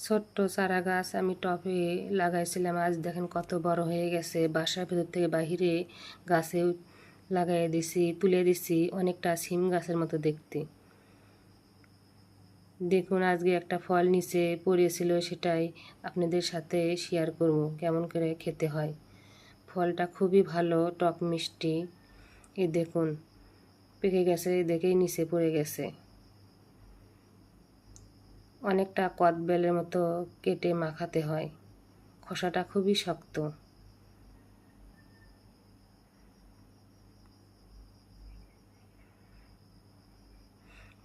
ছোট্ট চারা গাছ আমি টবে লাগাইছিলাম, আজ দেখেন কত বড় হয়ে গেছে। বাসার ভেতর থেকে বাহিরে গাছে লাগাই দিছি, তুলে দিছি, অনেকটা সিম গাছের মতো দেখতে। দেখুন আজকে একটা ফল নিচে পড়েছিল, সেটাই আপনাদের সাথে শেয়ার করব কেমন করে খেতে হয়। ফলটা খুবই ভালো, টক মিষ্টি। এই দেখুন পেকে গেছে, দেখেই নিচে পড়ে গেছে। অনেকটা কদবেলের মতো কেটে মাখাতে হয়, খোসাটা খুবই শক্ত।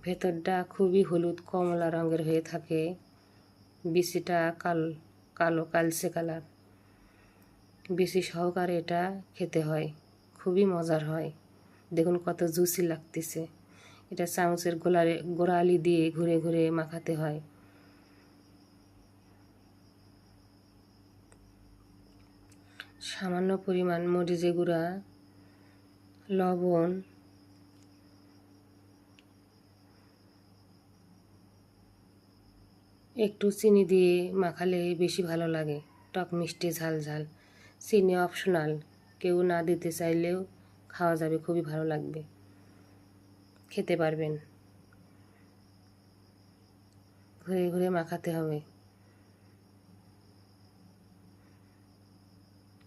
ভেতরটা খুবই হলুদ কমলা রঙের হয়ে থাকে, বিচিটা কালো কালচে কালার। বিচি সহকারে এটা খেতে হয়, খুবই মজার হয়। দেখুন কত জুসি লাগতেছে। এটা চামচের গোড়ালি দিয়ে ঘুরে ঘুরে মাখাতে হয়। সামান্য পরিমাণ মরিচের গুঁড়া, লবণ, একটু চিনি দিয়ে মাখালে বেশি ভালো লাগে, টক মিষ্টি ঝাল ঝাল। চিনি অপশনাল, কেউ না দিতে চাইলেও খাওয়া যাবে, খুবই ভালো লাগবে, খেতে পারবেন। ঘুরে ঘুরে মাখাতে হবে,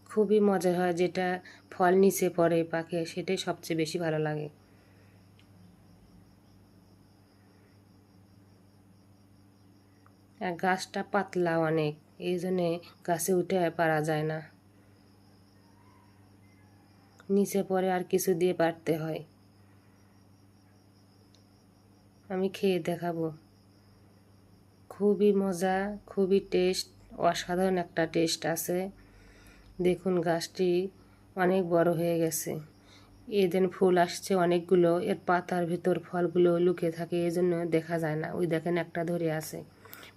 খুবই মজা হয়। যেটা ফল নিচে পড়ে পাকে সেটাই সবচেয়ে বেশি ভালো লাগে। আর গাছটা পাতলা অনেক, এই জন্যে গাছে উঠে পারা যায় না, নিচে পড়ে আর কিছু দিয়ে পারতে হয়। আমি খেয়ে দেখাবো, খুবই মজা, খুবই টেস্ট, অসাধারণ একটা টেস্ট আছে। দেখুন গাছটি অনেক বড় হয়ে গেছে, এদিন ফুল আসছে অনেকগুলো, এর পাতার ভিতর ফলগুলো লুকিয়ে থাকে, এই জন্য দেখা যায় না। ওই দেখেন একটা ধরে আছে,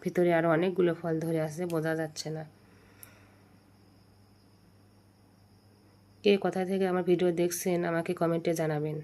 ভিতরে আরও অনেকগুলো ফল ধরে আছে, বোঝা যাচ্ছে না। কে কোথা থেকে আমার ভিডিও দেখছেন আমাকে কমেন্টে জানাবেন।